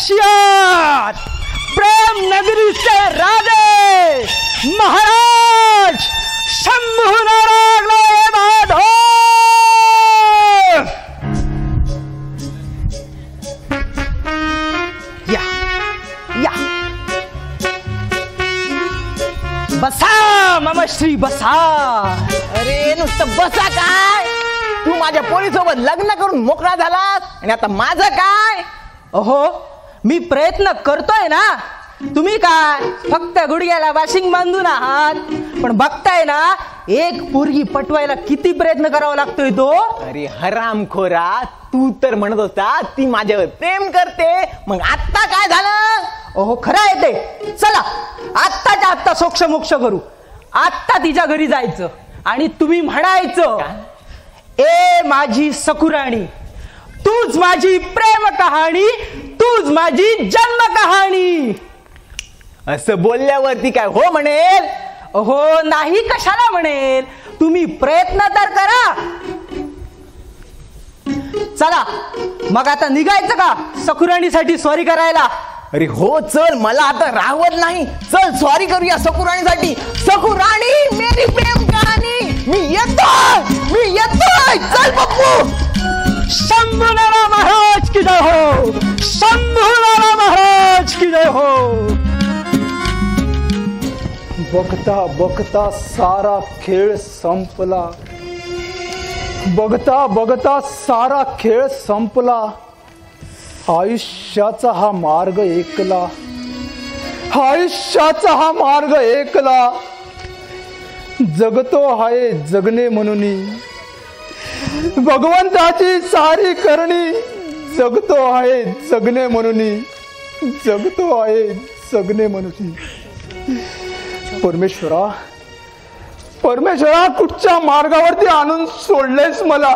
रशियात प्रेम नगरीचे राजे महाराज शंभू नारायण माधव या या बसा मामाश्री बसा. अरे नुसतं बसा काय? तू माझ्या पोरीसोबत लग्न करून मोकळा झालास आणि आता माझं काय? अहो मी प्रयत्न करतोय ना. तुम्ही काय फक्त गुडघ्याला वाशिंग बांधून आहात, पण बघताय ना एक पोरगी पटवायला किती प्रयत्न करावा लागतोय तो. अरे हरामखोरा, तू तर म्हणत होता ती माझ्यावर प्रेम करते, मग आता काय झालं? अहो खरं आहे ते. चला आत्ताच्या आत्ता सोक्ष मोक्ष करू. आत्ता तिच्या घरी जायचं आणि तुम्ही म्हणायचं, ए माझी सकुराणी, तूच माझी प्रेम कहाणी, तूच माझी जन्म कहाणी. असं बोलल्यावरती काय हो म्हणेल? हो नाही कशाला म्हणेल. तुम्ही प्रयत्न तर करा. चला मग आता निघायचं का सकुराणीसाठी सॉरी करायला? अरे हो चल, मला आता राहवत नाही. चल सॉरी करूया सकुराणीसाठी. सकुराणी मेरी प्रेम कहाणी, मी येतोय. चल पप्पू. शंभूनारा महाराज की जय हो. शंभूनारा महाराज की जय हो. बघता बघता सारा खेळ संपला. बघता बघता सारा खेळ संपला. आयुष्याचा हा मार्ग एकला. आयुष्याचा हा मार्ग एकला. जगतो आहे जगणे म्हणून, भगवंताची सारी करणी. जगतो आहे जगणे म्हणून, जगतो आहे जगणे म्हणून. परमेश्वरा, परमेश्वरा कुठच्या मार्गावरती आणून सोडलेस मला.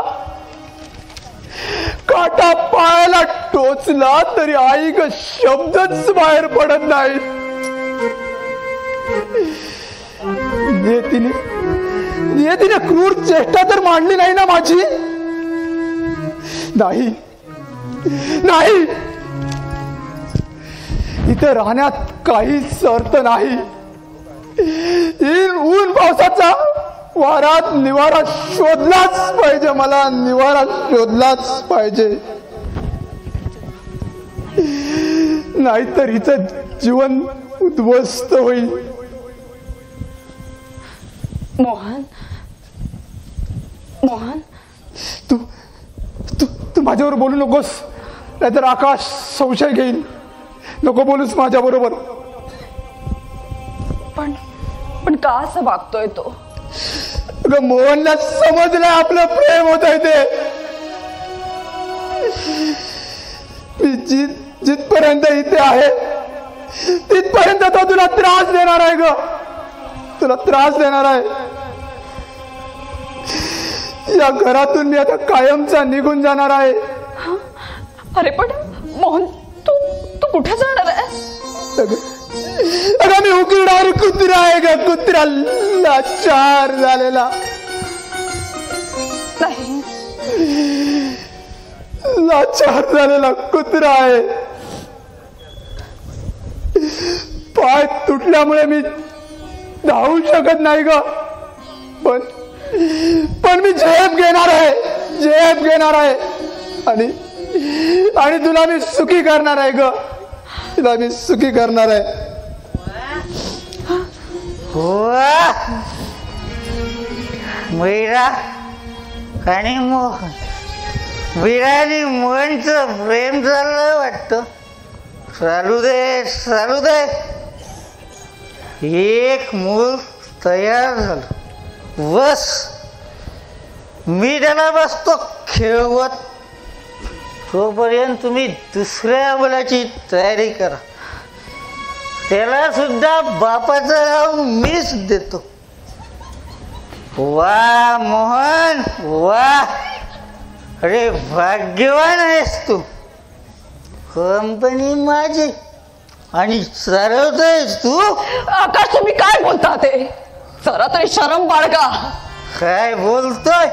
काटा पायाला टोचला तरी आई ग शब्दच बाहेर पडत नाही. नियतीने क्रूर चेष्टा तर मांडली नाही ना माझी. नाही नाही, इथे राहण्यात काहीच अर्थ नाही. ऊन पावसाचा वारात निवारा शोधलाच पाहिजे. मला निवारा शोधलाच पाहिजे, नाहीतर हिचं जीवन उद्ध्वस्त होईल. मोहन, मोहन, तू तू तू माझ्यावर बोलू नकोस, नाहीतर आकाश संशय घेईल. नको बोलूस माझ्या बरोबर. पण का असं वागतोय तो? अगं मोहनला समजलंय आपलं प्रेम होत आहे ते. मी जिथपर्यंत इथे आहे तिथपर्यंत तो तुला त्रास देणार आहे ग. तुला त्रास देणार आहे. या घरातून मी आता कायमचा निघून जाणार आहे. अरे पण मोहन, तू कुठे जाणार आहे? अगं मी उकिरणारी कुत्रा आहे ग. कुत्रा लाचार झालेला. नाही, लाचार झालेला कुत्रा आहे. पाय तुटल्यामुळे मी धावू शकत नाही ग. पण मी झेप घेणार आहे. झेप घेणार आहे आणि तुला मी सुखी करणार आहे ग. तुला मी सुखी करणार आहे. मीरा आणि मोहन, मीरानी मोहनचं प्रेम झालं वाटतं. चालू दे चालू दे. एक मूल तयार झालं. बस मी त्याला बसतो खेळवत. तोपर्यंत तुम्ही दुसऱ्या मुलाची तयारी करा. त्याला सुद्धा बापाचं नाव मीच देतो. वा मोहन वा. अरे भाग्यवान आहेस तू. कंपनी माझी आणि चालवतोयस तू. आकाश तुम्ही काय बोलता ते? जरा तरी शरम बाळगा. काय बोलतोय?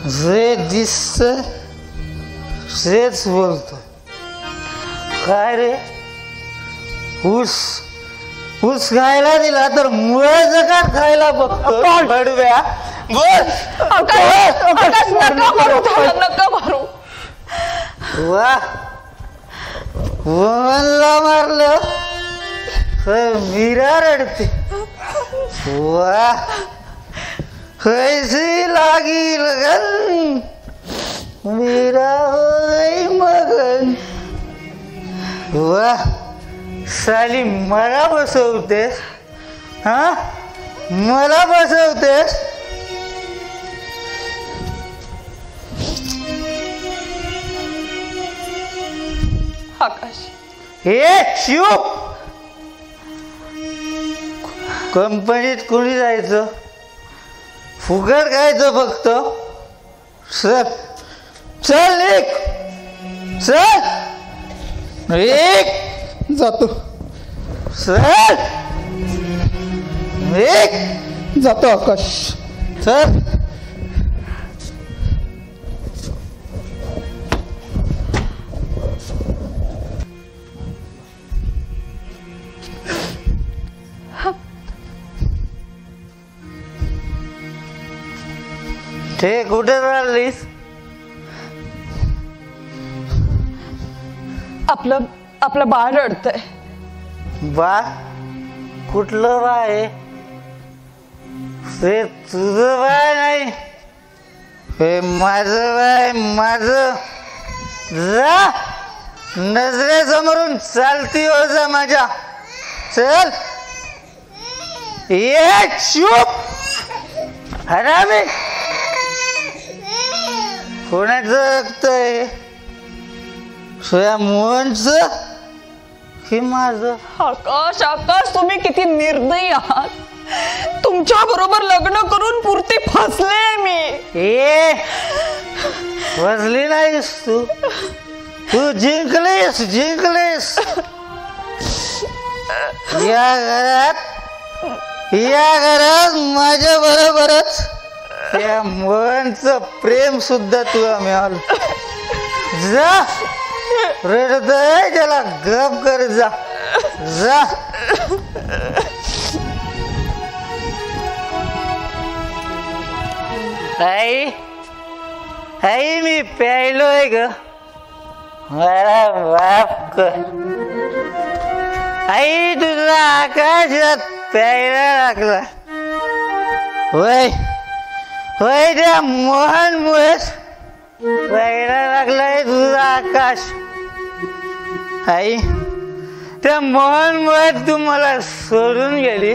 जे दिसतंय तेच बोलतोय. काय रे ऊस ऊस खायला दिला तर मुळाचं का खायला बघतो बडव्या बोल. आकाश नका मारू त्याला, नका मारू. वा वमनला मारलं तर मीरा रडते. वा कैसी लागी लगन मीरा हो गई मगन. वा साली मला बसवतेस हा मला बसवतेस. आकाश हे शिव कंपनीत कोणी जायचं फुकट खायचं फक्त. चल चल एक चल एक जातो चल एक जातो आकाश. चल. ते कुठे चाललीस? आपलं बाळ रडतंय. बाळ कुठलं बाळ आहे? ते तुझं बाळ नाही हे माझं बाळ. माझं जा नजरेसमोरून चालती हो जा माझ्या. चल ये चूप हरामी. कोणाचं ऐकतंय सोया मोहनचं की माझं? आकाश आकाश तुम्ही किती निर्दयी आहात. तुमच्या बरोबर लग्न करून पुरती फसले मी. ए फसली नाहीस तू तू जिंकलीस जिंकलीस. या घरात माझ्या बरोबरच त्या मोहनचं प्रेम सुद्धा तुला मिळालं. जा रडतय त्याला गप कर जा जा. आई आई मी प्यायलोय ग मला माफ कर. आई तुझा आकाशात प्यायला लागला होय होय त्या मोहनमुळेच प्यायला लागलाय तुझा आकाश. आई त्या मोहनमुळे तू मला सोडून गेली.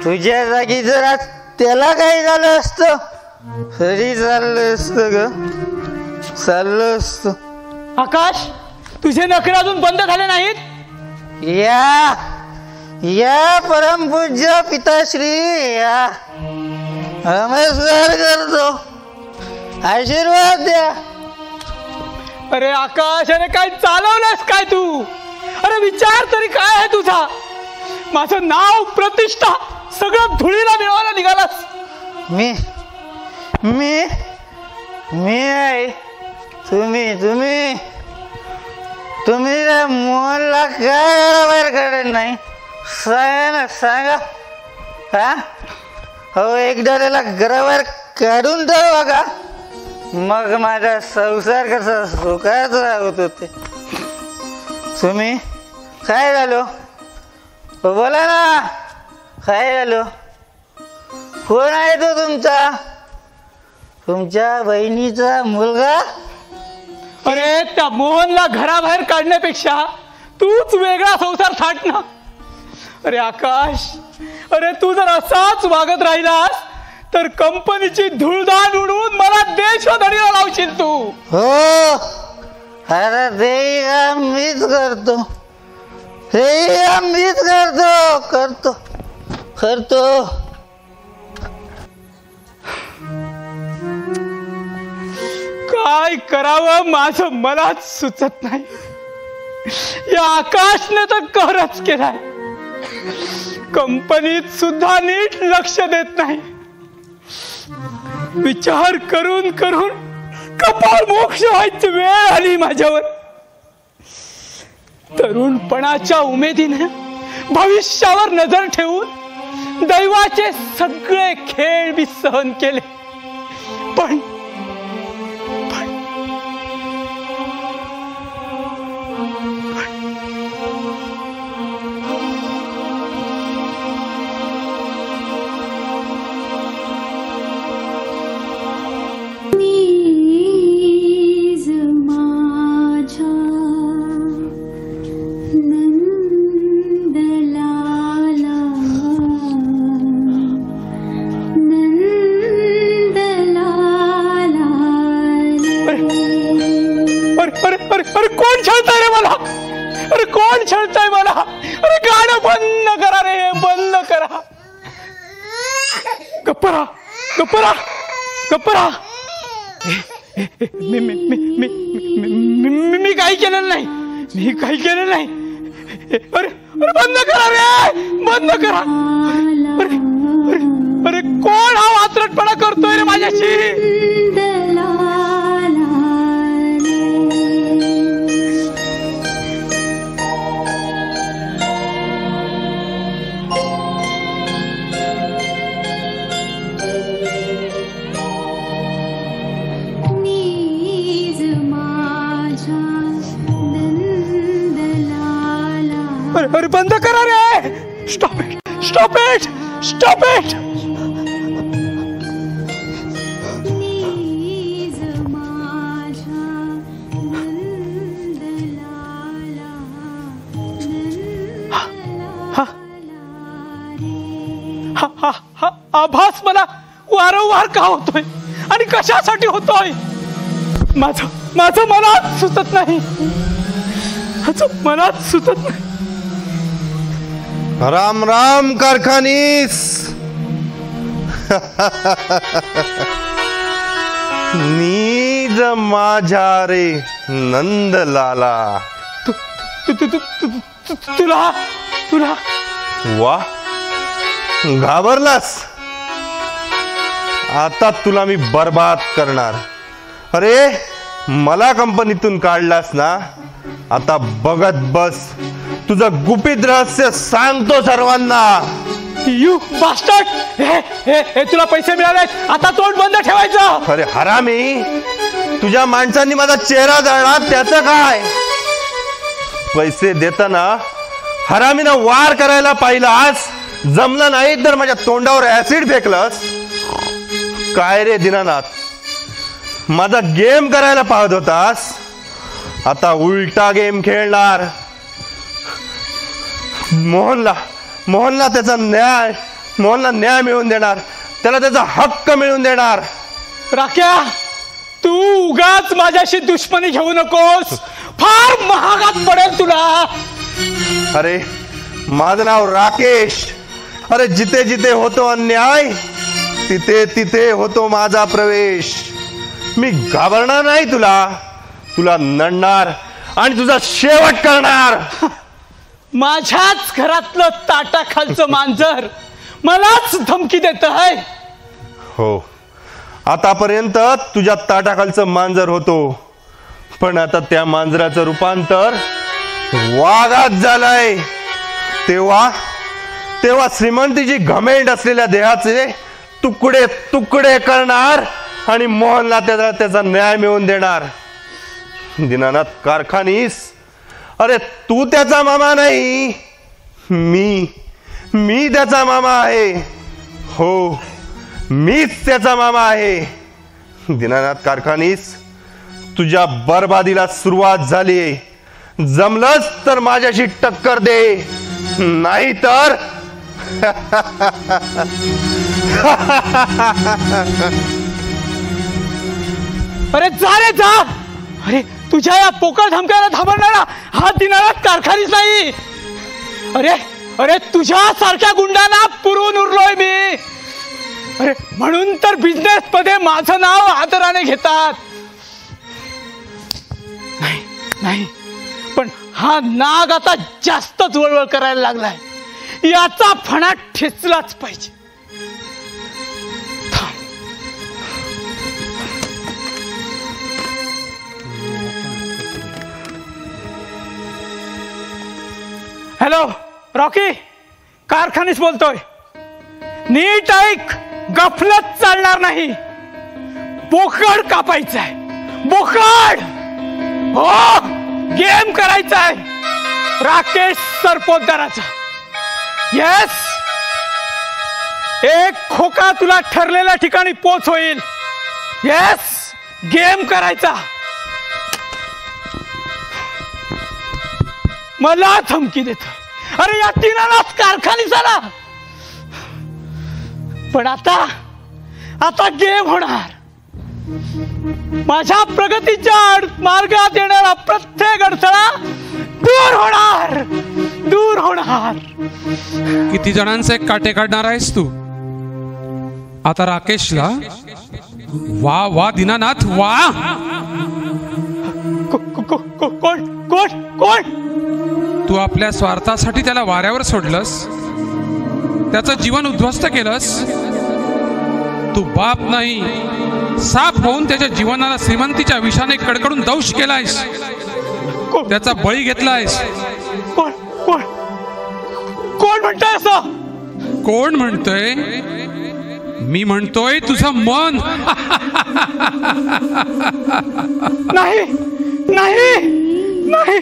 तुझ्या जागी जर आज त्याला काही झालं असतं तरी चाललं असतं ग चाललं असतं. आकाश तुझे नखरे अजून बंद झाले नाहीत. या परमपूज्य पिताश्री या नमस्कार करतो आशीर्वाद द्या. अरे आकाश अरे काय चालवलंस काय तू? अरे विचार तरी काय आहे तुझा? माझं नाव प्रतिष्ठा सगळं धुळीला मिळवायला निघालास. मी मी मी आहे तुम्ही तुम्ही तुम्ही त्या मोहनला काय बाहेर काढत नाही सांगा ना सांगा. हा हो एकदा त्याला घराबाहेर काढून ठेवा का मग माझा संसार कसा सुखात राहत होते. तुम्ही काय झालो बोला ना काय झालो? कोण आहे तो तुमचा तुमच्या बहिणीचा मुलगा? अरे त्या मोहनला घराबाहेर काढण्यापेक्षा तूच वेगळा संसार थाट ना. अरे आकाश अरे तू जर असाच वागत राहिलास तर कंपनीची धूळधाण उडवून मला देशोधडीला लावशील तू. हो अरे ते काम मीच करतो हे काम मीच करतो करतो करतो. काय करावं माझं मलाच सुचत नाही. या आकाशने तर कहरच केलाय. कंपनीत सुद्धा नीट लक्ष देत नाही. विचार करून करून कपाळ मोक्ष व्हायची वेळ आली माझ्यावर. तरुणपणाच्या उमेदीने भविष्यावर नजर ठेवून दैवाचे सगळे खेळ मी सहन केले, पण अरे कोण छळताय रे मला? अरे कोण छळताय मला? अरे गाणं बंद करा रे, बंद करा. गप्परा गप्परा गप्परा. मी काही केलेलं नाही, मी काही केलेलं नाही. अरे अरे बंद करा रे, बंद करा. अरे अरे कोण हा वात्रटपणा करतोय रे माझ्याशी? अरे बंद करा रे. Stop it, stop it, stop it. हा आभास मला वारंवार का होतोय आणि कशासाठी होतोय? माझं मनात सुचत नाही, मनात सुचत नाही. राम राम कारखानीस. नीज माझ्या रे नंदलाला. तुला वा, घाबरलास? आता तुला मी बर्बाद करणार. अरे मला कंपनीतून काढलास ना, आता बघत बस, तुझं गुपित रहस्य सांगतो सर्वांना. You bastard. हे तुला पैसे मिळाले, आता तोंड बंद ठेवायचं. अरे हरामी, तुझ्या माणसांनी माझा चेहरा जाळला, त्याचं काय? पैसे देताना हरामीनं वार करायला पाहिलास, जमलं नाही तर माझ्या तोंडावर ऍसिड फेकलंस. काय रे दीनानाथ, माझा गेम करायला पाहत होतास, आता उलटा गेम खेळणार. मोहनला त्याचा मोहनला न्याय मिळवून देणार, त्याला त्याचा हक्क मिळवून देणार. राख्या, तू उगाच माझ्याशी दुश्मनी घेऊ नकोस, फार महागात पडेल तुला. अरे माझं नाव राकेश. अरे जिथे जिथे होतो अन्याय, तिथे तिथे होतो माझा प्रवेश. मी घाबरणार नाही तुला नडणार आणि तुझा शेवट करणार. माझ्याच घरातलं ताटाखालचं मांजर मलाच धमकी देत आहे. हो, आतापर्यंत तुझ्या ताटाखालचं मांजर होतो, पण आता त्या मांजराचं रूपांतर वाघात झालंय. तेव्हा श्रीमंतीची घमेंड असलेल्या देहाचे तुकडे तुकडे करणार आणि मोहनला त्याचा न्याय मिळवून देणार. दीनानाथ कारखानीस, अरे तू त्याचा मामा नाही, मी त्याचा मामा आहे. हो, मीच त्याचा मामा आहे. दीनानाथ कारखानीस, तुझ्या बरबादीला सुरुवात झाली. जमलंच तर माझ्याशी टक्कर दे, नाही तर अरे जा रे जा. अरे तुझ्या या पोकळ धमक्याला घाबरणारा हा दीनानाथ कारखानीच नाही. अरे तुझ्या सारख्या गुंडांना पुरवून उरलोय मी. अरे म्हणून तर बिझनेस मध्ये माझं नाव आदराने घेतात. नाही, पण हा नाग आता जास्तच वळवळ करायला लागलाय, याचा फणा ठेचलाच पाहिजे. हॅलो रॉकी, कारखानीस बोलतोय. नीट ऐक, गफलत चालणार नाही. बोकड कापायचंय, बोकड. हो, गेम करायचाय राकेश सरपोतदाराचा. येस, एक खोका तुला ठरलेल्या ठिकाणी पोच होईल. येस, गेम करायचा. मला धमकी देतो. अरे या तिनालाच कारखानी झाला. पण आता गेम होणार. माझ्या प्रगतीच्या मार्गात येणारा प्रत्येक अडथळा दूर होणार, दूर होणार. किती जणांचे काटे काढणार आहेस तू आता राकेशला? वा वा दीनानाथ वा. कोण कोण कोण? तू आपल्या स्वार्थासाठी त्याला वाऱ्यावर सोडलंस, त्याचं जीवन उद्ध्वस्त केलंस. तू बाप नाही, साप होऊन त्याच्या जीवनाला श्रीमंतीच्या विषाने कडकडून दंश केलायस, त्याचा बळी घेतलायस. कोण कोण कोण म्हणतोय असं? कोण म्हणतोय? मी म्हणतोय तुझं मन. नाही नाही नाही.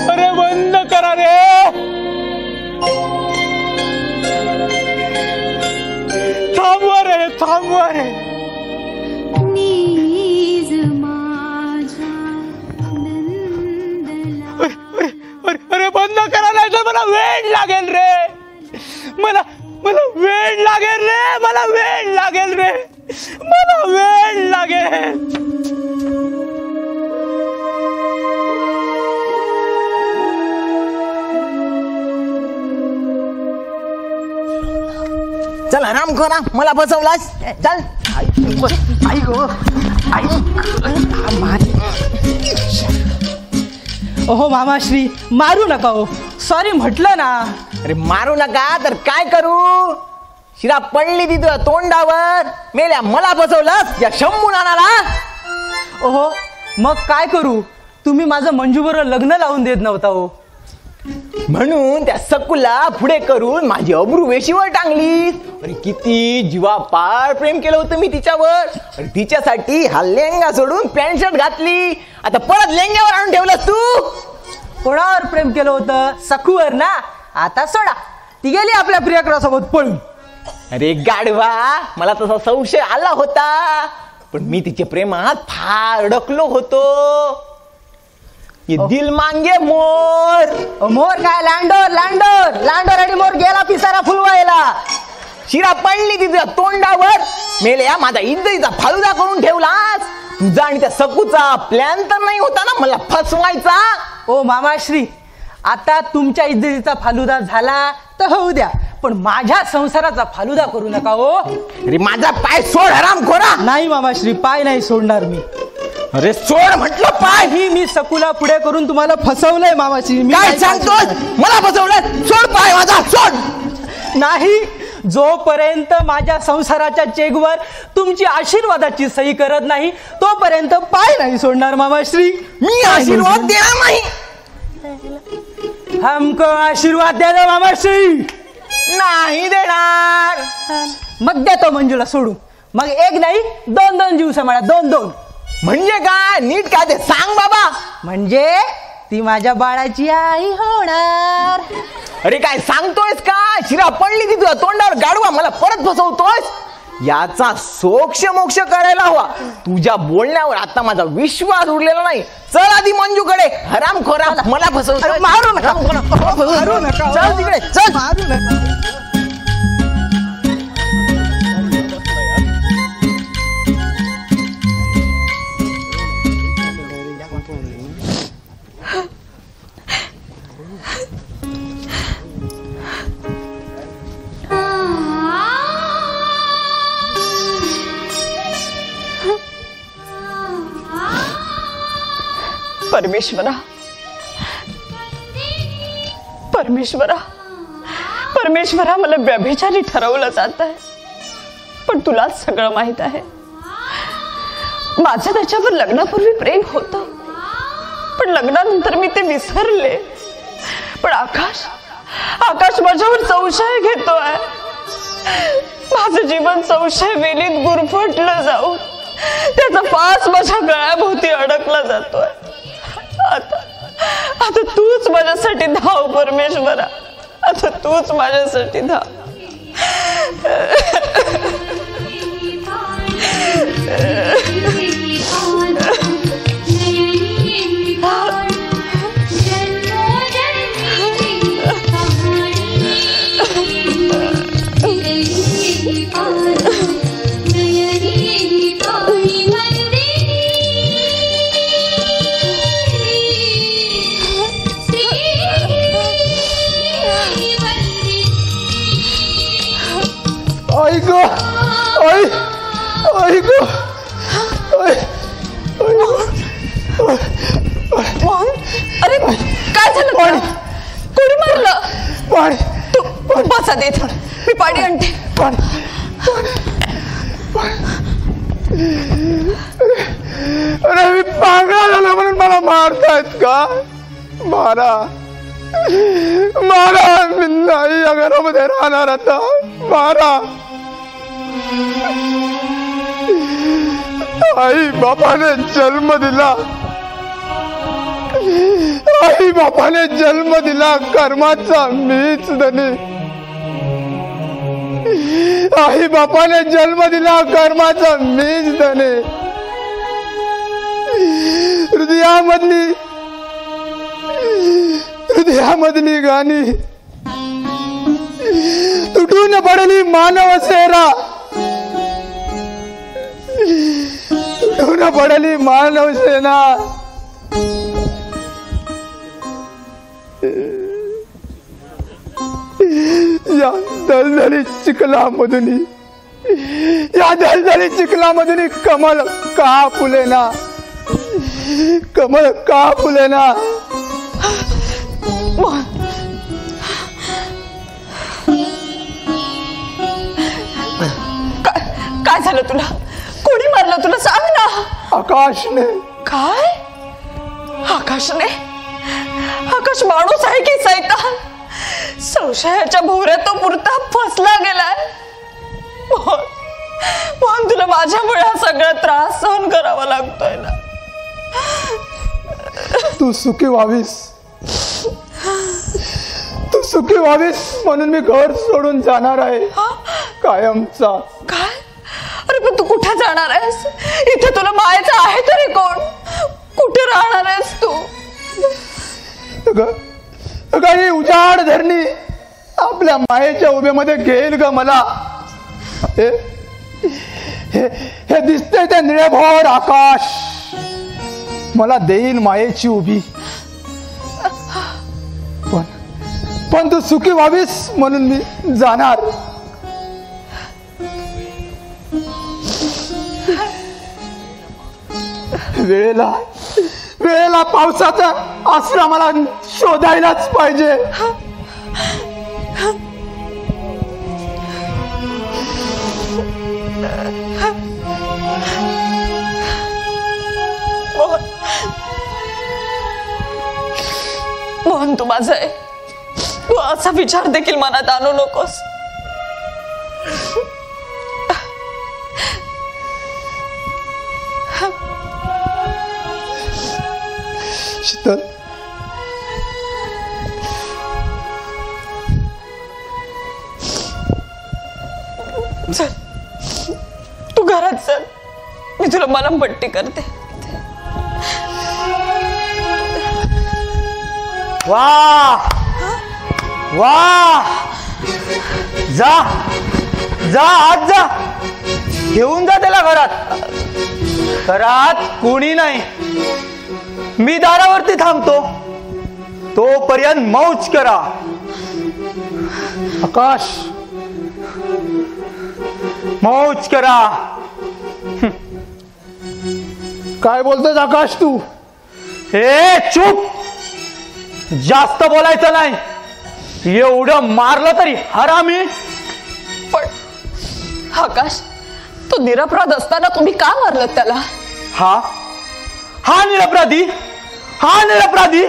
अरे बंद करा रे. थांबवा रे, थांबवा रे. अरे बंद करा, नाही तर मला वेळ लागेल रे. मला वेळ लागेल रे. मला वेळ लागेल रे. मला वेळ लागेल. चल आराम करा, मला बसवलास. चल आई गो आई. ओहो मामाश्री, मारू नका हो. सॉरी म्हटलं ना. अरे मारू नका तर काय करू? शिरा पडली तिथं तोंडावर. मेल्या मला बसवलंस या शंभू नानाला. ओहो, मग काय करू? तुम्ही माझं मंजूबरोबर लग्न लावून देत नव्हता हो. म्हणून त्या सकुला पुढे करून माझी अब्रू वेशीवर टांगली. अरे किती जीवापाड प्रेम केलं होतं मी तिच्यावर. अरे तिच्यासाठी हा लेंगा सोडून पॅन्ट शर्ट घातली. आता परत लेंग्यावर आणून ठेवलंस तू. कोणावर प्रेम केलं होतं? सखूवर ना. आता सोडा, ती गेली आपल्या प्रियकरासोबत पळून. अरे गाढवा, मला तसा संशय आला होता, पण मी तिच्या प्रेमात फार अडकलो होतो. ये दिल मांगे मोर. मोर काय? लँडोर लँडोर लँडोर आणि मोर गेला पिसारा फुलवायला. शिरा पडली तिच्या तोंडावर. मेल्या माझा इज्जतीचा फालुदा करून ठेवलास. तुझा आणि त्या सकूचा प्लॅन तर नाही होता ना मला फसवायचा? ओ मामाश्री, आता तुमच्या इज्जतीचा फालुदा झाला तर होऊ द्या, पण माझ्या संसाराचा फालुदा करू नका हो. अरे माझा पाय सोड हरामखोरा. नाही मामाश्री, पाय नाही सोडणार मी. अरे सोड म्हटलं पाय. मी सकुला पुढे करून तुम्हाला फसवलंय मामाश्री. मी काय सांगतोय? मला फसवलंय? सोड पाय माझा, सोड. नाही, जोपर्यंत माझ्या संसाराच्या चेकवर तुमची आशीर्वादाची सही करत नाही तोपर्यंत पाय नाही सोडणार मामाश्री. मी आशीर्वाद देणार नाही. हमको आशीर्वाद द्या ना मामाश्री. नाही देणार. मग देतो मंजूला सोडून. मग एक नाही, 2-2 दिवस मला 2-2. म्हणजे काय? नीट काय ते सांग बाबा. म्हणजे ती माझ्या बाळाची आई होणार. अरे काय सांगतोयस का? शिरा पडली ती तुझ्या तोंडावर गाडवा, मला परत फसवतोयस. याचा सोक्ष मोक्ष करायला हवा. तुझ्या बोलण्यावर आता माझा विश्वास उरलेला नाही. चल आधी मंजूकडे. हरामखोरा, मला फसवतोय. मारू नका, मारू नका. चल तिकडे, चल. मारू नका. परमेश्वरा, परमेश्वरा मला व्यभिचारी ठरवलं जात आहे, पण तुलाच सगळं माहित आहे. माझं त्याच्यावर लग्नापूर्वी प्रेम होतं, पण लग्नानंतर मी ते विसरले. पण आकाश माझ्यावर संशय घेतोय. माझं जीवन संशय वेलीत गुरफटलं जाऊन त्याचा फास माझ्या गळ्याभोवती अडकला जातोय. आता तूच माझ्यासाठी धाव परमेश्वरा, आता तूच माझ्यासाठी धाव. अरे काय झालं? कोणी मारलं? पाणी. तू बसा देत, मी पाणी आणते. अरे मी पागळा झाला म्हणून मला मारतायत का? मारा, मी नाही या घरामध्ये राहणार आता. मारा. आई बापाने जन्म दिला, कर्माचा मीच धनी. आई बापाने जन्म दिला, कर्माचा मीच धनी. हृदयामधली गाणी तुटून पडली मानव सेरा, तुटून पडली मानव सेना. या दलदली चिखलामधून कमल का फुलेना. काय झालं तुला? कोणी मारलं तुला? सांग ना. आकाशने. काय? आकाशने? आकाश माणूस आहे की सैतान? संशयाच्या भोवऱ्यात तो पुरता फसला गेलाय. म्हणून तुला माझ्यामुळे हा सगळा त्रास सहन करावा लागतोय ना. तू सुखी व्हावीस म्हणून मी घर सोडून जाणार आहे कायमचा. काय? अरे पण तू कुठे जाणार आहेस? इथे तुला मायाचं आहे तरी कोण? कुठे राहणार आहेस तू? काही उजाड धरणी आपल्या मायेच्या उभेमध्ये घेईल ग मला. हे दिसतंय ते निळेभोर आकाश मला देईल मायेची उभी. पण तू सुखी व्हावीस म्हणून मी जाणार. वेळेला पावसाचा आसरा मला शोधायलाच पाहिजे. मोहन, तू माझा आहे. तू असा विचार देखील मनात आणू नकोस. शीतल, चल तू घरात चल, मी तुला मलमपट्टी करते. वाह वाह, जा जा आज जा, घेऊन जा त्याला घरात. घरात कोणी नाही, मी दारावरती थांबतो. तोपर्यंत मौज करा. आकाश, मौज करा. काय बोलतोस आकाश तू? हे चूप, जास्त बोलायचं नाही. एवढं मारलं तरी हरामी. पण आकाश, तो निरपराध असताना तुम्ही का मारलं त्याला? हा निरपराधी, हा निरपराधी.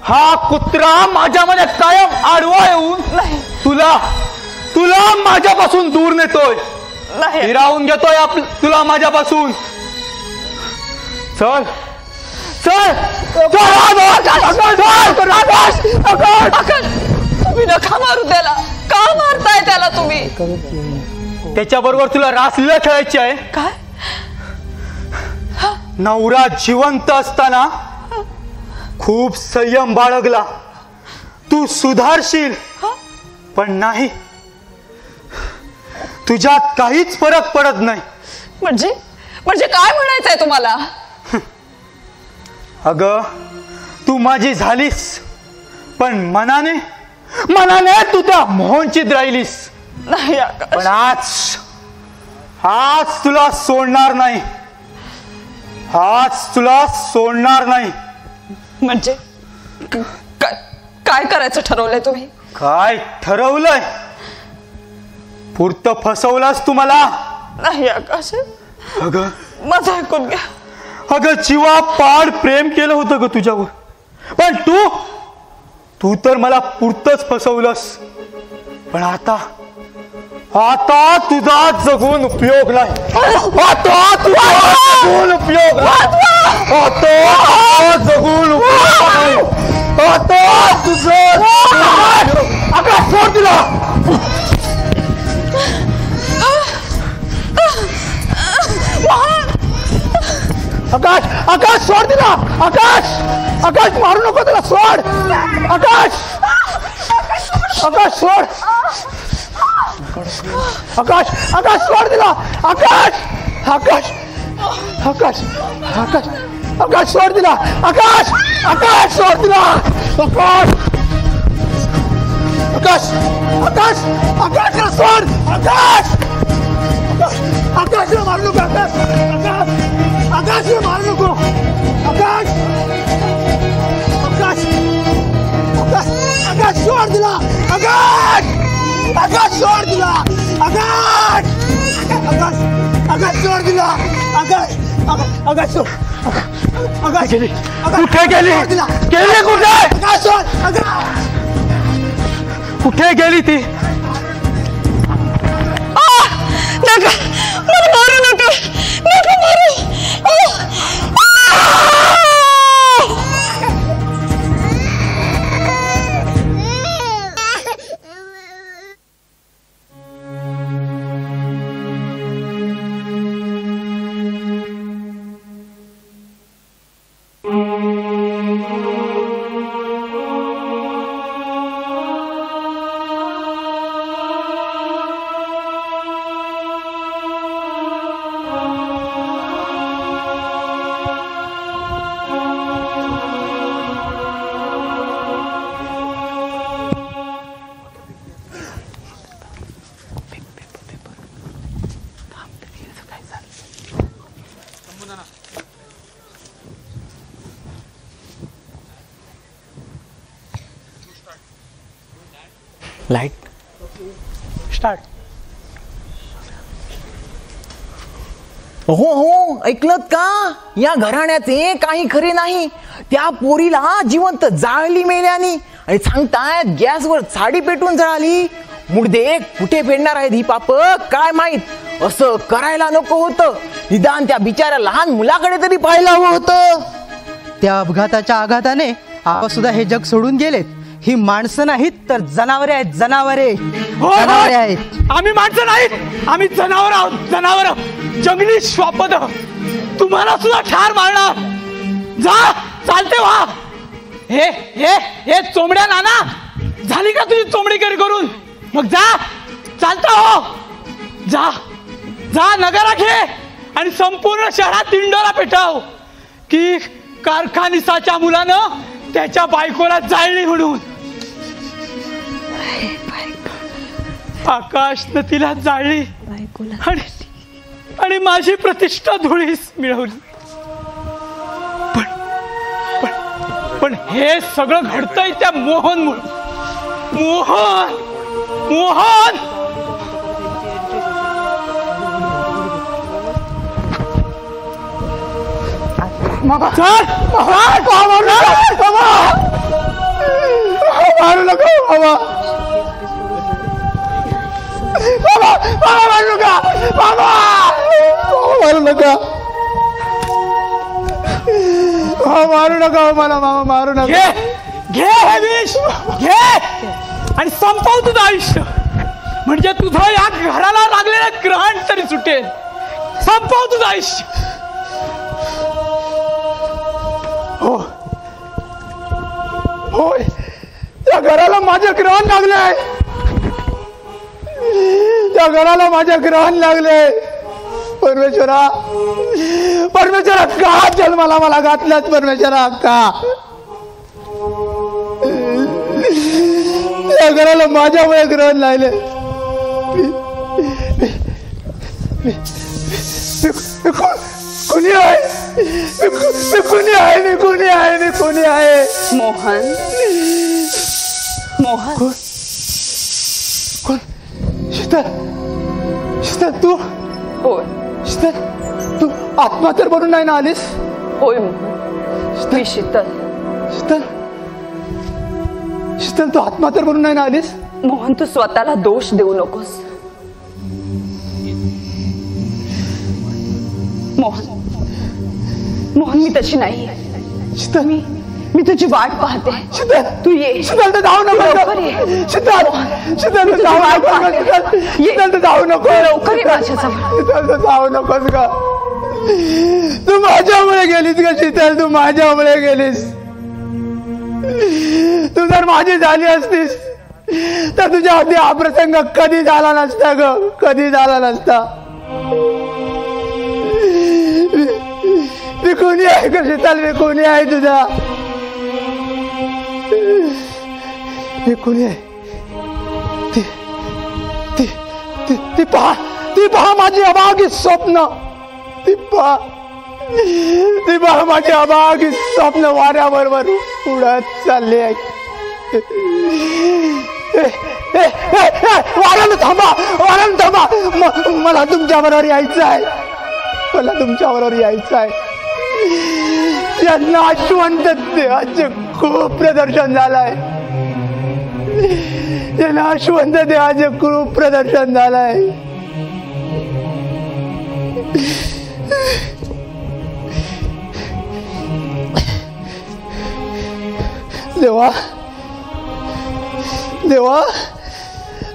हा कुत्रा माझ्यामध्ये कायम आडवा येऊन नाही, तुला माझ्यापासून दूर नेतोय, नाही, हिरावून घेतोय तुला माझ्यापासून. चल चल. तुम्ही नका मारू त्याला. का मारताय त्याला तुम्ही? त्याच्याबरोबर तुला रासलीला खेळायची आहे. काय? नवरा जिवंत असताना खूप संयम बाळगला. तू सुधारशील, पण नाही, तुझ्यात काहीच फरक पडत नाही. म्हणजे काय म्हणायचंय तुम्हाला? अगं, तू माझी झालीस, पण मनाने तू त्या मोहनचीत राहिलीस. नाही पण आज तुला सोडणार नाही. आज तुला सोडणार नाही. म्हणजे काय करायचं ठरवलंय तुम्ही? काय ठरवलंय? पुरतं फसवलंस तू मला. नाही आकाश, अगं माझं ऐकून घ्या. अगं, जीवापाड प्रेम केलं होतं ग तुझ्यावर, पण तू तर मला पुरतच फसवलंस. पण आता तुझा जगून उपयोग नाही. आता तुझा जगून उपयोग नाही. आता जगून उपयोग नाही. आता तुझं आकाश सोड दिला. आकाश सोड दिला. आकाश मारू नको त्याला. सोड आकाश सोड. आकाश सोड दिला. आकाश सोड दिला. आकाश सोड दिला. आकाश सोड. आकाश मारू नको. आकाश मारू नको. आकाश सोड दिला. आकाश सोड दिला. आकाश सोड दिला. आकाश सोड. कुठे गेली? कुठे गेली ती? नका मारू. Light start. हो, ऐकलत का? या घराण्याचे काही खरे नाही. त्या पोरीला जिवंत जाळली मेल्यानी आणि सांगतायत गॅसवर साडी पेटून जळाली. मुडदे कुठे फेडणार आहेत ही पाप काय माहित. असं करायला नको होतं. निदान त्या बिचाऱ्या लहान मुलाकडे तरी पाहायला हवं होतं. त्या अपघाताच्या आघाताने आपण सुद्धा हे जग सोडून गेलेत. ही माणसं नाहीत तर जनावरे आहेत. जनावरे आहेत. आम्ही माणसं नाहीत, आम्ही जनावर आहोत. जनावर, जंगली श्वापद. तुम्हाला सुद्धा ठार मारणार. जा, चालते व्हा. हे चोमड्या नाना, झाली का तुझी चोमडीकरी करून? मग जा, चालता हो. जा नगरात घे आणि संपूर्ण शहरात दिंडोरा पेटाव की कारखानिसाच्या मुलानं त्याच्या बायकोला जाळली म्हणून. आकाशनं तिला जाळली आणि माझी प्रतिष्ठा धुळीस मिळवली. पण हे सगळं घडतंय त्या मोहनमुळे. मोहन मोहन चल मारू नका बाबा, मारू नका बाबा, मारू नका, मारू नका मला मामा, मारू नका. घे घे हे विष घे आणि संपव तुझं आयुष्य, म्हणजे तुझं या घराला लागलेलं ग्रहण तरी सुटेल. संपव तुझं आयुष्य. हो होय, या घराला माझ्या ग्रहण लागलंय, या घराला माझ्या ग्रहण लागले. परमेश्वरा, परमेश्वरा का जन्माला मला घातलास परमेश्वरा, का या घराला माझ्यामुळे ग्रहण लागले. कुणी आहे, कुणी आहे, मी कुणी आहे, मी कुणी आहे. मोहन, मोहन कोण? शीतल, शीतल तू? होय. शीतल तू आत्मा तर बनून नाही ना आलीस? होय मोहन, मी शीतल. शीतल, शीतल तू आत्मा तर बनून नाही ना आलीस? मोहन, तू स्वतःला दोष देऊ नकोस. मोहन, मोहन मी तशी नाही. शीतल, मी तुझी वाट पाहते. शीतल तू ये. शीतल तर जाऊ नको. लवकर ये. शीतल, शीतल तर जाऊ नको. शीतल तर जाऊ नको. लवकर ये माझ्याजवळ. शीतल तर जाऊ नकोस का? तू माझ्यामुळे गेलीस का शीतल? तू माझ्यामुळे गेलीस. तू जर माझी झाली असतीस तर तुझ्या हाती हा प्रसंग कधी झाला नसता ग, कधी झाला नसता. मी कोणी आहे का शीतल? मी कोणी आहे तुझा? मी कोणी आहे? ती पहा माझी अभागी स्वप्न. ती पहा माझी अभागी स्वप्न वाऱ्याबरोबर उडत चालले आहे. वाऱ्यानं थांबा, वाऱ्यानं थांबा. मला तुमच्या बरोबर यायचं आहे, मला तुमच्या बरोबर यायचं आहे. या नाशवंत देहाचे खूप प्रदर्शन झालंय, या नाशवंत देहाचे खूप प्रदर्शन झालंय. देवा, देवा,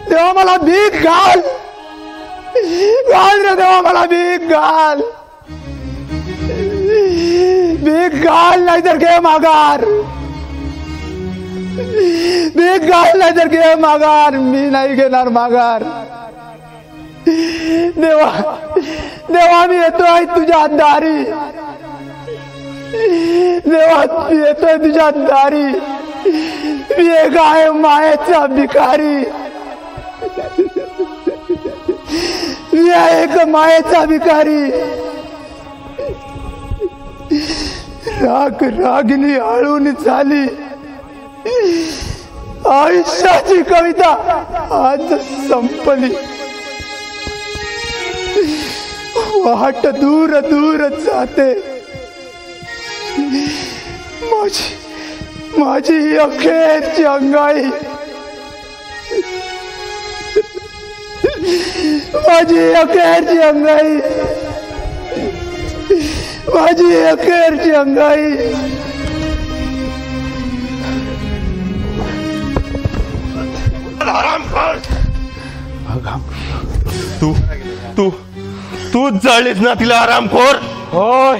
देवा मला भीक घाल, घाल रे देवा, मला भीक घाल, भीक घाल, नाहीतर घे माघार. भीक घाल, नाहीतर घे माघार. मी नाही घेणार माघार. देवा, देवा मी येतोय तुझ्या दारी. देवा येतोय तुझ्या दारी. मी एक आहे मायेचा भिकारी. मी आहे एक मायेचा भिकारी. राग रागिनी आळून झाली आयुष्याची कविता आज संपली. वाट दूर दूर जाते. माझी अखेरची अंगाई, माझी अखेरची अंगाई, माझी अखेरची अंगाई. तू तू तूच जाळलीस ना तिला, आरामखोर? होय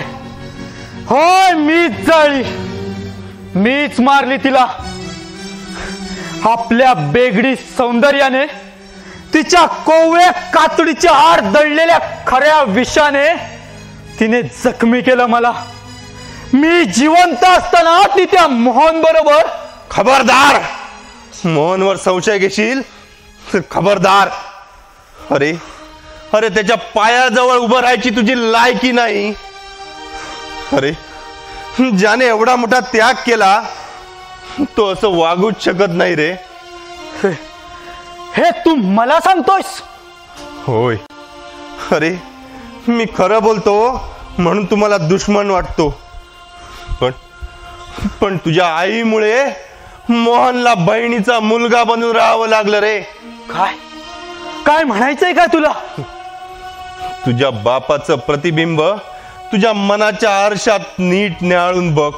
होय, मीच जाळली, मीच मारली तिला. आपल्या बेगडी सौंदर्याने, तिच्या कोवळ्या कातडीच्या आड दडलेल्या खऱ्या विषाने तिने जखमी केलं मला. मी जिवंत असताना ती त्या मोहन बरोबर. खबरदार, मोहनवर संशय घेशील तर खबरदार. अरे अरे त्याच्या पायाजवळ उभं राहायची तुझी लायकी नाही. अरे ज्याने एवढा मोठा त्याग केला तो असं वागूच शकत नाही रे. हे तू मला सांगतोयस? होय. अरे मी खरं बोलतो म्हणून तुम्हाला दुश्मन वाटतो, पण तुझ्या आईमुळे मोहनला बहिणीचा मुलगा बनून राहावं लागलं रे. काय काय म्हणायचंय काय तुला? तुझ्या बापाचं प्रतिबिंब तुझ्या मनाच्या आरशात नीट न्याहाळून बघ.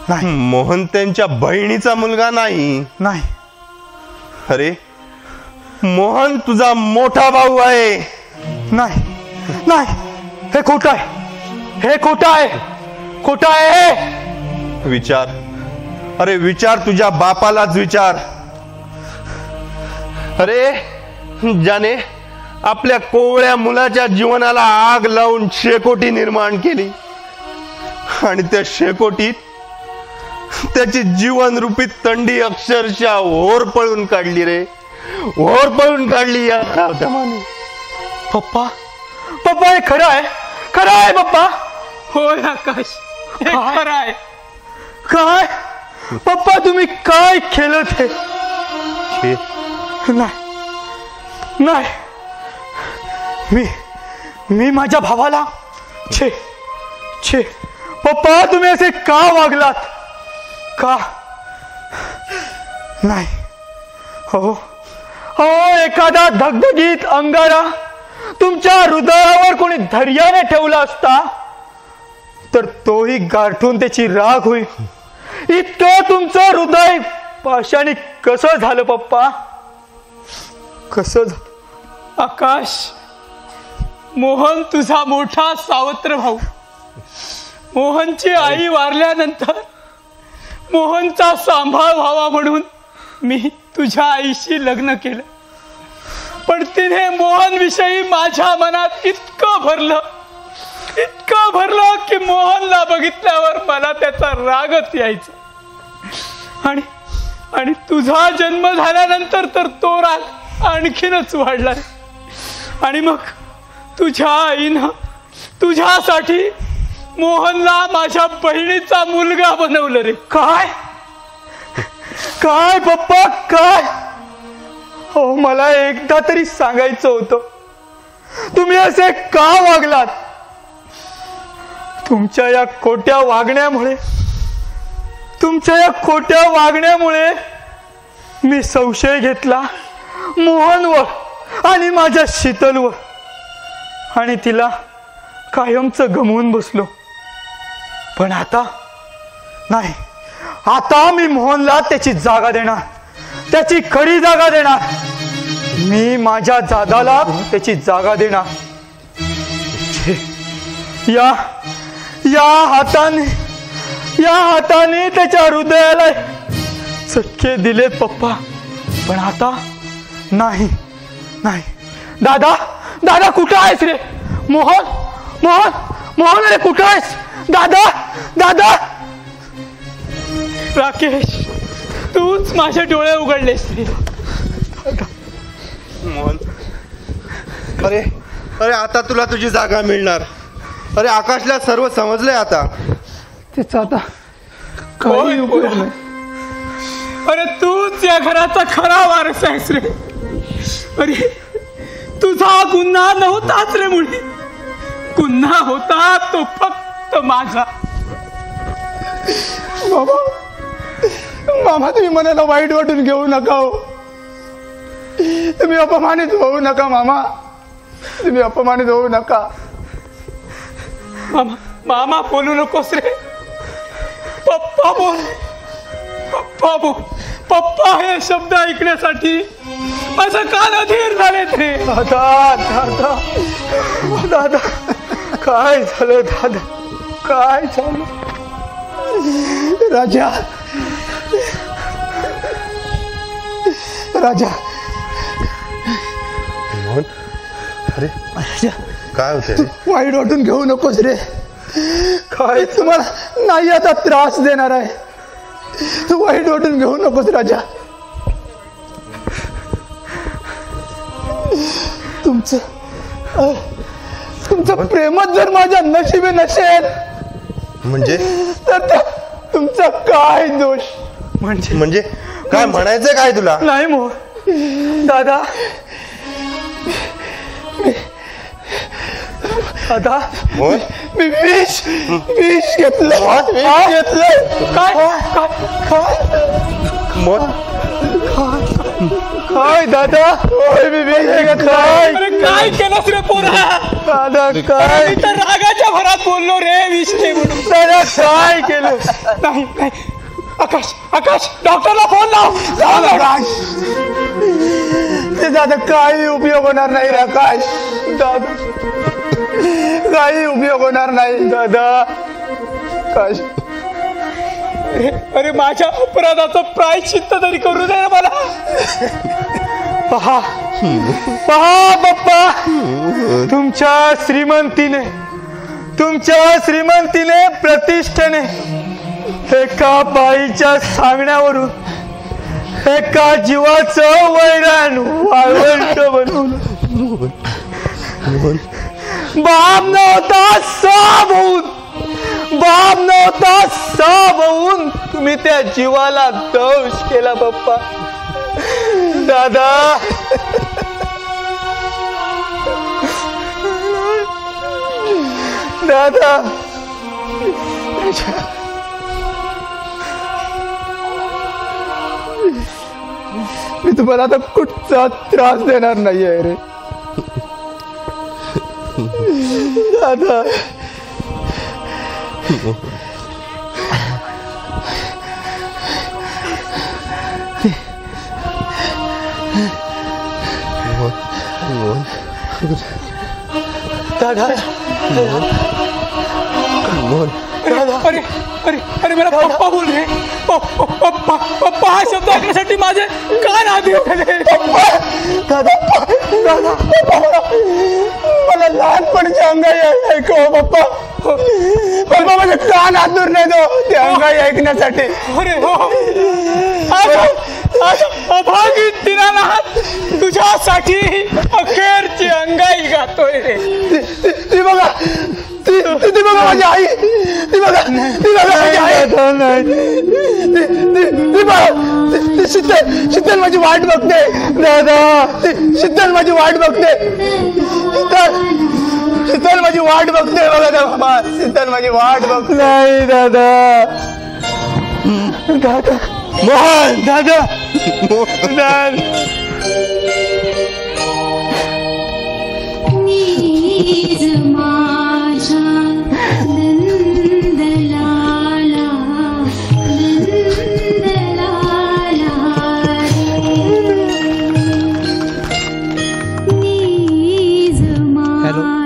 नाही. मोहन त्यांच्या बहिणीचा मुलगा नाही. नाही. अरे मोहन तुझा मोठा भाऊ आहे. नाही नाही, हे खोटं आहे, हे खोटं आहे, खोटं आहे. विचार, अरे विचार, तुझ्या बापालाच विचार. अरे ज्याने आपल्या कोवळ्या मुलाच्या जीवनाला आग लावून शेकोटी निर्माण केली आणि त्या शेकोटीत त्याची जीवनरूपी तंडी अक्षरशः ओर पळून काढली रे, ओर पळून काढली या माने. पप्पा, पप्पा हे खरं आहे, खरं आहे पप्पा. होय आकाश, हे खरं आहे. काय पप्पा तुम्ही काय केलं ते? नाही नाही, मी माझ्या भावाला छे छे. पप्पा तुम्ही असे का वागलात? का? नाही हो हो, एखादा धगधगीत अंगारा तुमच्या हृदयावर कोणी धैर्याने ठेवला असता तर तोही गारठून त्याची राख होईल. इतकं तुमचं हृदय पाषाणी कसं झालं पप्पा? कसं झालं? आकाश, मोहन तुझा मोठा सावत्र भाऊ. मोहनची आई वारल्यानंतर मोहनचा सांभाळ व्हावा म्हणून मी तुझ्या आईशी लग्न केलं, पण तिने मोहन विषयी माझ्या मनात इतकं भरलं की मोहनला बघितल्यावर मला त्याचा रागच यायचा. आणि तुझा जन्म झाल्यानंतर तर तो राग आणखीनच वाढला. आणि मग तुझ्या आईनं तुझ्यासाठी मोहनला माझ्या बहिणीचा मुलगा बनवलं रे. काय काय पप्पा काय? हो मला एकदा तरी सांगायचं होतं, तुम्ही असे का वागलात? तुमच्या या खोट्या वागण्यामुळे मी संशय घेतला मोहनवर आणि माझ्या शीतलवर, आणि तिला कायमचं गमवून बसलो. पण आता नाही, आता मी मोहनला त्याची जागा देणार, त्याची खरी जागा देणार. मी माझ्या दादाला त्याची जागा देणार. या हाताने त्याच्या हृदयाला चटके दिले पप्पा, पण आता नाही नाही. दादा कुठं आहेस रे? मोहन रे कुठं आहेस? दादा. राकेश, तूच माझे डोळे उघडलेस रे. मोहन, अरे आता तुला तुझी जागा मिळणार. अरे आकाशला सर्व समजलंय आता. त्याचा आता काही उपयोग नाही. अरे तूच या घराचा खरा वारस आहेस रे. अरे तुझा गुन्हा नव्हताच रे मुली, गुन्हा होता तो फक्त माझा. मामा तुम्ही मनाला वाईट वाटून घेऊ नका हो. तुम्ही अपमानित होऊ नका मामा, तुम्ही अपमानित होऊ नका. मामा बोलू नकोस रे. पप्पा बोल. पप्पा हे शब्द ऐकण्यासाठी माझं कान अधीर झालेत रे. दादा काय झालं? दादा काय झालं? राजा मोहन, अरे काय होतंय? वाईट वाटून घेऊ नकोस रे. काय तुम्हाला नाही आता त्रास देणार आहे. वाईट वाटून घेऊ नकोस राजा. तुमचं प्रेमच जर माझ्या नशिबी नसेल म्हणजे तर तुमचा काय दोष? म्हणजे काय म्हणायचंय काय तुला? नाही मोहन दादा, दादा मोहन मी विष घेतलं. काय मोहन काय दादा? होय मी विष घेतलं. काय केलंस रे पोरा? दादा काय तर रागाच्या भरात बोललो रे विषय म्हणून. दादा काय केलं? नाही नाही आकाश आकाश डॉक्टरला फोन लाव. आकाश ते दादा काही उपयोग होणार नाही रे आकाश. दादा काही उपयोग होणार नाही दादा. आकाश अरे माझ्या अपराधाचं प्रायश्चित्त तरी करू दे मला. पहा पप्पा, तुमच्या श्रीमंतीने प्रतिष्ठेने एका बाईच्या सांगण्यावरून एका जीवाचं वैराण वाळवंट बनवलं. बाप नव्हता साब होऊन तुम्ही त्या जीवाला दोष केला पप्पा. दादा दादा मी तुम्हाला आता कुठचा त्रास देणार नाहीये रे दादा. दादा अरे अरे अरे मेरा पप्पा बोल रहे. पप्पा पप्पा हा शब्द ऐकण्यासाठी माझे कान आधी उठले. दादा मला लहानपणीची अंगाई ऐकव पप्पा. पप्पा माझे कान आतूर नाही दो ते अंगाई ऐकण्यासाठी. अरे हो अभागी दिनानाथ तुझ्यासाठी अखेरची अंगाई गातोय रे. ती बघा ती बघा माझी आई. ती बघा माझी आई. ती बघा शीतल माझी वाट बघते दादा. शीतल माझी वाट बघते. शीतल माझी वाट बघते बघा बाबा. शीतल माझी वाट बघते. नाही दादा दादा मोहन दादा नीज माझा नंदलाला नीज माझा